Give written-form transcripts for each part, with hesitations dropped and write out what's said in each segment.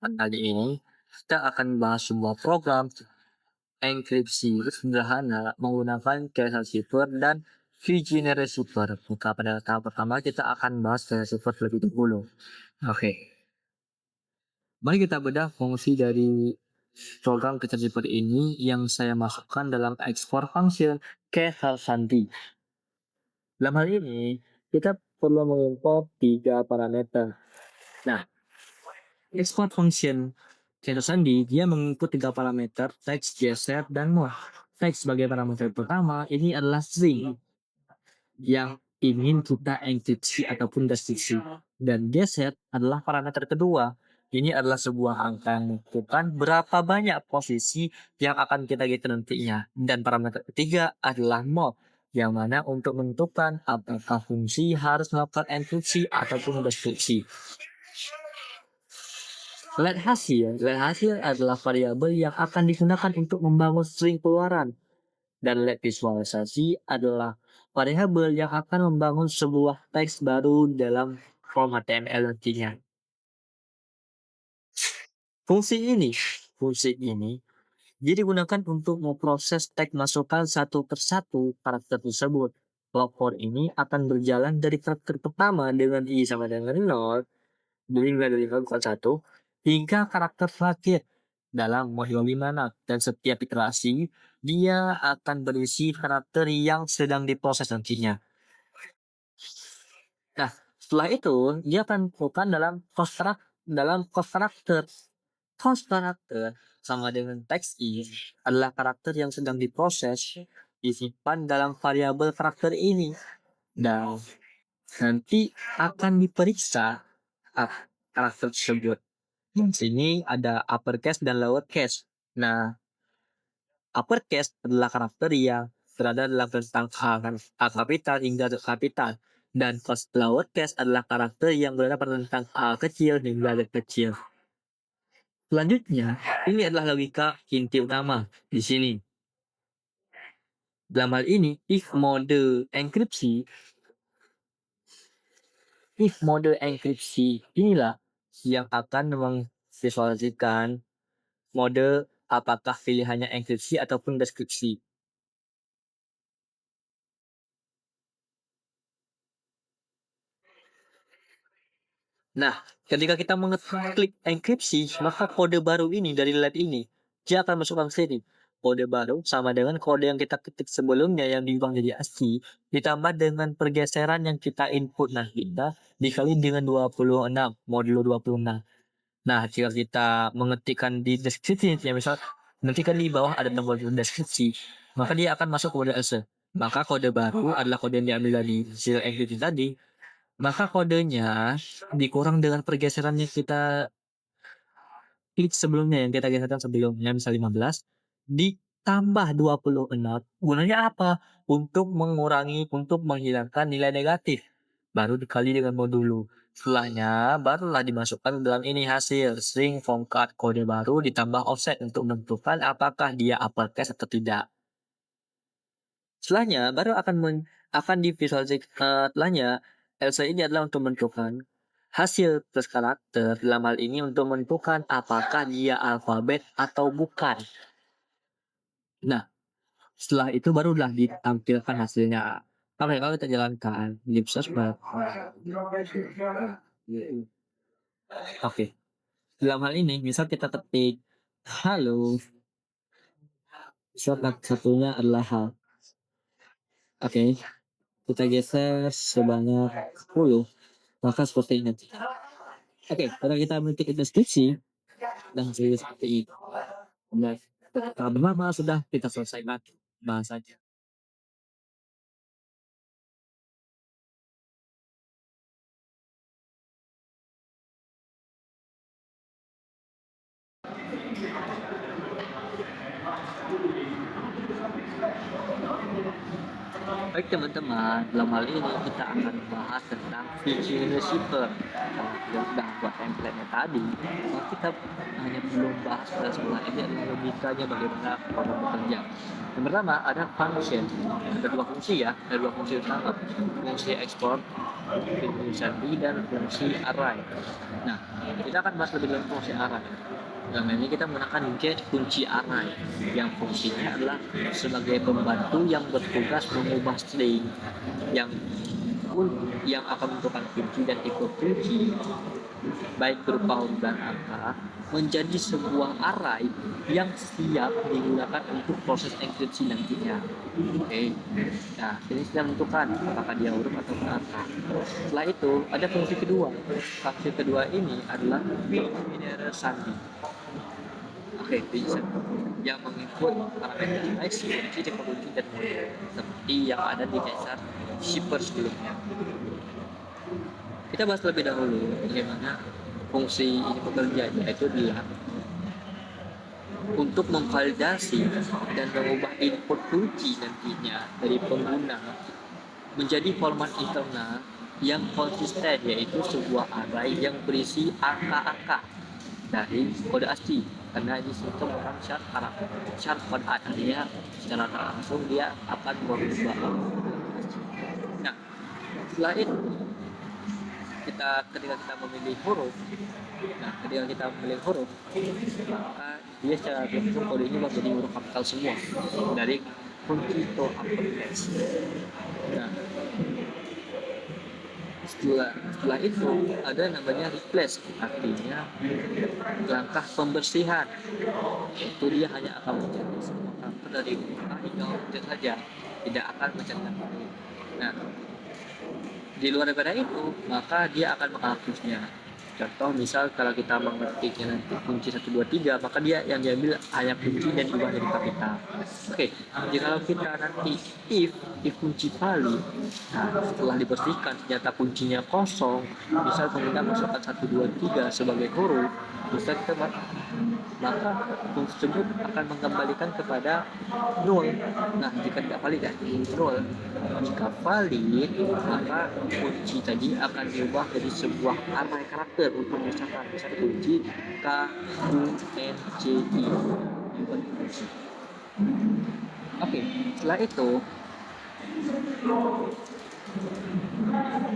Kali ini kita akan bahas sebuah program enkripsi sederhana menggunakan cache cipher dan key-generated cipher. Maka pada tahap pertama kita akan bahas cache cipher terlebih dahulu. Oke, mari kita bedah fungsi dari program cache cipher ini yang saya masukkan dalam export function cache sandi. Dalam hal ini kita perlu mengimport 3 parameter. Nah, export function Cache sandi dia menginput 3 parameter teks, geser, dan mode. Teks sebagai parameter pertama ini adalah string yang ingin kita enkripsi ataupun deskripsi. Dan geser adalah parameter kedua. Ini adalah sebuah angka yang menentukan berapa banyak posisi yang akan kita get nantinya. Dan parameter ketiga adalah mode, yang mana untuk menentukan apakah fungsi harus melakukan enkripsi ataupun deskripsi. Let hasil adalah variabel yang akan digunakan untuk membangun string keluaran. Dan let visualisasi adalah variabel yang akan membangun sebuah teks baru dalam form HTML nantinya. Fungsi ini jadi digunakan untuk memproses teks masukan satu persatu karakter tersebut. Log for ini akan berjalan dari karakter pertama dengan i sama dengan 0, dari 0 bukan 1, hingga karakter terakhir dalam model mana, dan setiap iterasi dia akan berisi karakter yang sedang diproses nantinya. Nah, setelah itu dia akan bukan dalam constructor. Constructor sama dengan teks i adalah karakter yang sedang diproses disimpan dalam variabel karakter ini, dan nanti akan diperiksa karakter tersebut. Di sini ada uppercase dan lowercase. Nah, uppercase adalah karakter yang berada dalam rentang A kapital hingga Z kapital. Dan lowercase adalah karakter yang berada pada rentang A kecil hingga Z kecil. Selanjutnya, ini adalah logika inti utama di sini. Dalam hal ini, if mode enkripsi inilah yang akan memvisualisasikan mode apakah pilihannya enkripsi ataupun deskripsi. Nah, ketika kita mengeklik enkripsi, maka kode baru ini dari let ini, dia akan masukkan sini. Kode baru sama dengan kode yang kita ketik sebelumnya yang diubah jadi ASCII, ditambah dengan pergeseran yang kita input kita dikali dengan 26, modulo 26. Nah, jika kita mengetikkan di deskripsi, ya misal nanti kan di bawah ada tombol deskripsi, maka dia akan masuk kode else. Maka kode baru adalah kode yang diambil dari hasil enkripsi tadi. Maka kodenya dikurang dengan pergeseran yang kita klik sebelumnya, yang kita geserkan sebelumnya, misal 15, ditambah 26. Gunanya apa? Untuk menghilangkan nilai negatif. Baru dikali dengan modulo. Setelahnya, barulah dimasukkan dalam ini hasil string from card kode baru ditambah offset untuk menentukan apakah dia uppercase atau tidak. Setelahnya, baru akan divisualisasikan. Setelahnya, else ini adalah untuk menentukan hasil plus karakter, dalam hal ini untuk menentukan apakah dia alfabet atau bukan. Nah, setelah itu barulah ditampilkan hasilnya. Oke, kalau kita jalankan ellipses oke. Dalam hal ini, misal kita ketik halo, misal satunya adalah hal. Oke, kita geser sebanyak 10, maka seperti ini. Oke, karena kita mengetik deskripsi dan hasilnya seperti ini. Nah, kalau lama sudah kita selesaikan bahasanya. Baik teman-teman, dalam hal ini kita akan bahas tentang VG Receiver. Karena kita sudah buat template-nya tadi, maka kita hanya belum bahas pada sebelah ini adalah logikanya bagaimana program bekerja. Yang pertama ada function, ada dua fungsi ya, ada dua fungsi utama, fungsi export, fungsi dan fungsi array. Nah, kita akan bahas lebih dalam fungsi array. Dalam ini kita menggunakan get kunci array yang fungsinya adalah sebagai pembantu yang bertugas mengubah string yang yang akan menentukan kunci dan tipe kunci baik berupa huruf dan angka menjadi sebuah array yang siap digunakan untuk proses enkripsi nantinya. Oke, nah ini sudah menentukan apakah dia huruf atau angka. Setelah itu ada fungsi kedua. Fungsi kedua ini adalah binary sandi. Oke, bisa yang menginput parameter size, kunci, tipe kunci, dan mode seperti yang ada di dasar shipper sebelumnya. Kita bahas lebih dahulu bagaimana fungsi ini bekerja, yaitu adalah untuk memvalidasi dan mengubah input kunci nantinya dari pengguna menjadi format internal yang konsisten, yaitu sebuah array yang berisi angka-angka dari kode ASCII, karena ini sistem merupakan syarat kode artinya secara langsung dia akan merubah. Nah, setelah itu ketika kita memilih huruf, maka dia secara langsung kodenya menjadi huruf kapital semua dari kunci to uppercase. Nah, setelah itu ada namanya replace, artinya langkah pembersihan, itu dia hanya akan mencetak semua karakter dari A hingga huruf Z saja, tidak akan mencetak. Nah, di luar daripada itu maka dia akan menghapusnya. Contoh misal kalau kita mengetiknya nanti kunci 1 2 3, maka dia yang diambil hanya kunci dan diubah jadi kapital. Oke, jika kita nanti if kunci valid, nah setelah dibersihkan ternyata kuncinya kosong, misal pengguna masukkan 1 2 3 sebagai huruf, bisa kita maka fungsi tersebut akan mengembalikan kepada null. Nah, jika tidak valid ya null. Jika valid, maka kunci tadi akan diubah jadi sebuah array karakter untuk misalkan kunci K U N C I. Oke, setelah itu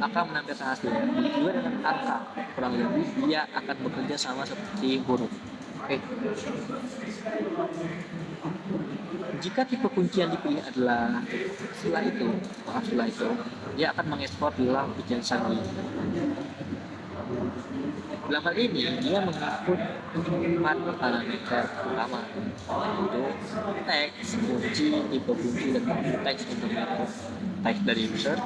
akan menampilkan hasilnya juga dengan angka, kurang lebih dia akan bekerja sama seperti huruf. Oke. Jika tipe kunci yang dipilih adalah setelah itu dia akan mengekspor dalam ujian sandi. Dalam hal ini dia menginput 4 parameter utama, yaitu teks, kunci, tipe kunci, dan teks untuk teks dari user,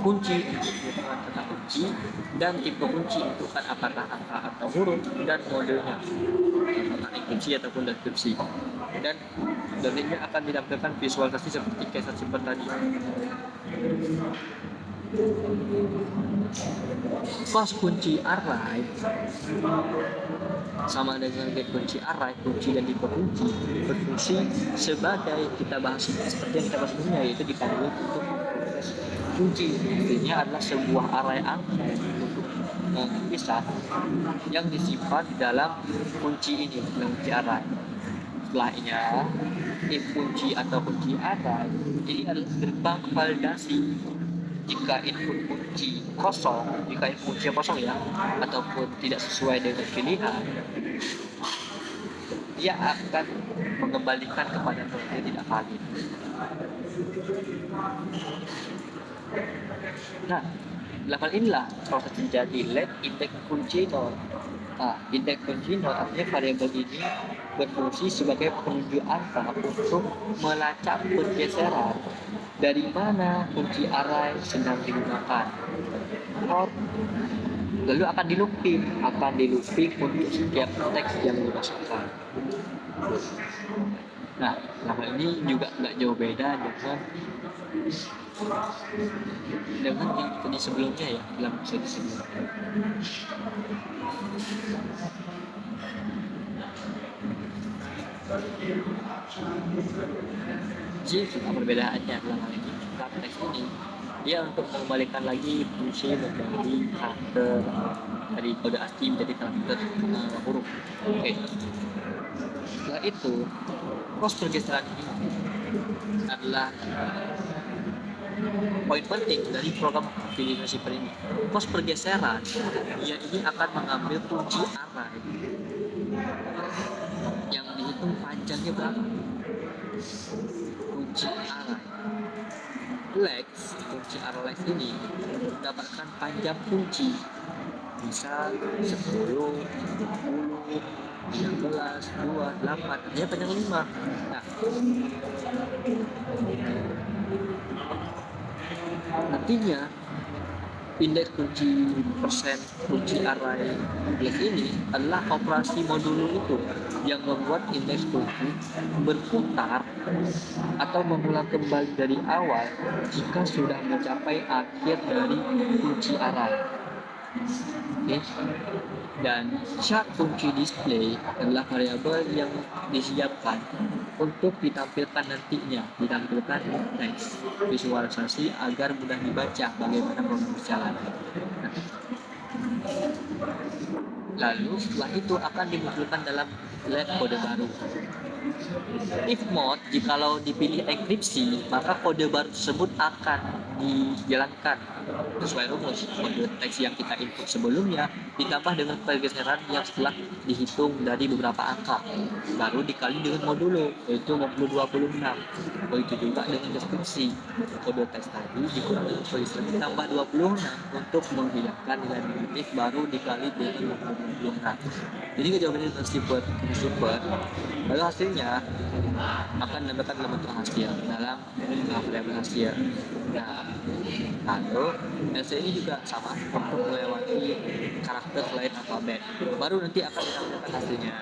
kunci untuk menentukan kata kunci, dan tipe kunci menentukan apakah angka atau huruf, dan modenya apakah enkripsi ataupun dekripsi. Dan ini akan ditampilkan visualisasi seperti case simple tadi. Pas kunci array sama dengan get kunci array, kunci dan tipe kunci berfungsi sebagai kita bahas seperti yang kita bahas sebelumnya, yaitu dipanggil untuk proses kunci. Artinya adalah sebuah array angka untuk mengisah yang disimpan dalam kunci ini, kunci array. Setelahnya if kunci atau kunci array ini adalah gerbang validasi. Jika input kunci kosong, ya, ataupun tidak sesuai dengan pilihan, dia akan mengembalikan kepada yang tidak valid. Nah, dalam inilah proses terjadi let index kunci nol. Nah, index kunci nol artinya variabel ini berfungsi sebagai penunjuk angka untuk melacak pergeseran dari mana kunci array sedang digunakan. Lalu akan di looping untuk setiap teks yang dimasukkan. Nah, nama ini juga nggak jauh beda dengan yang tadi sebelumnya ya, dalam sesi sebelumnya. Jadi perbedaannya dalam hal ini teks ini dia untuk mengembalikan lagi fungsi menjadi karakter dari kode ASCII menjadi karakter huruf. Oke. Setelah itu pos pergeseran ini adalah poin penting dari program Vision Shipper ini. Pos pergeseran dia ini akan mengambil kunci array yang dihitung panjangnya berapa. Kunci array Lex, kunci array Lex ini mendapatkan panjang kunci bisa 10, 20, 13, 2, 8, dia panjang 5. Nah, nantinya indeks kunci persen kunci array Lex ini adalah operasi modulo itu yang membuat indeks kunci berputar atau mengulang kembali dari awal jika sudah mencapai akhir dari kunci array. Oke. Dan chart kunci display adalah variabel yang disiapkan untuk ditampilkan nantinya, ditampilkan teks visualisasi agar mudah dibaca bagaimana program berjalan. Lalu setelah itu akan dimunculkan dalam lab kode baru. If mode, jikalau dipilih enkripsi, maka kode baru tersebut akan dijalankan sesuai rumus kode teks yang kita input sebelumnya ditambah dengan pergeseran yang setelah dihitung dari beberapa angka baru dikali dengan modulo yaitu modulo 26. Begitu juga dengan deskripsi kode teks tadi dikurangi dengan pergeseran ditambah 26 untuk menghilangkan nilai negatif baru dikali dengan modulo 26. Jadi jawabannya dengan super lalu hasilnya akan mendapatkan elemen hasil dalam variabel hasil. Nah, lalu LC ini juga sama untuk melewati karakter selain alfabet. Baru nanti akan ditampilkan hasilnya.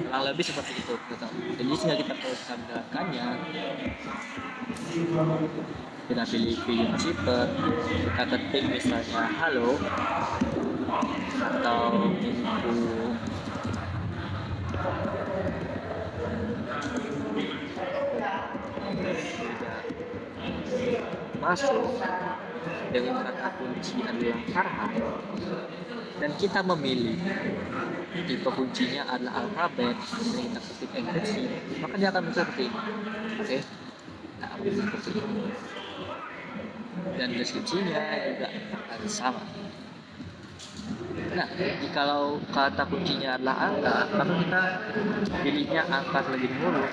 Kurang lebih seperti itu. Gitu. Jadi tinggal kita teruskan menjalankannya. Kita pilih Vision Shipper, kita ketik misalnya halo atau info masuk dengan kata kunci adalah Farhan dan kita memilih tipe kuncinya adalah alfabet dan kita ketik enkripsi, maka dia akan seperti ini. Oke, nah seperti ini dan deskripsinya juga akan sama. Nah, jikalau kata kuncinya adalah angka, maka kita pilihnya angka terlebih dahulu.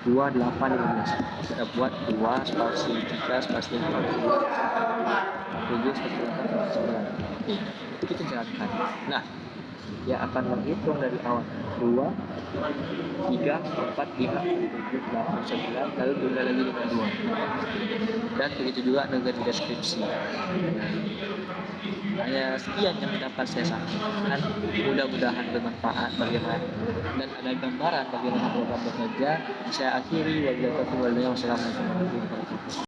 2, 8, 15. Kita buat 2 spasi 3 spasi 5 7 spasi 8 9. Itu kita jalankan. Nah, dia akan menghitung dari awal 2, 3, 4, 5, 7, 8, 9 lalu tunda lagi dengan 2 dan begitu juga dengan deskripsi. Hanya sekian yang dapat saya sampaikan, mudah-mudahan bermanfaat bagaimana dan ada gambaran bagaimana program bekerja. Saya akhiri, wabillahi taufiq wal hidayah. Wassalamualaikum warahmatullahi wabarakatuh.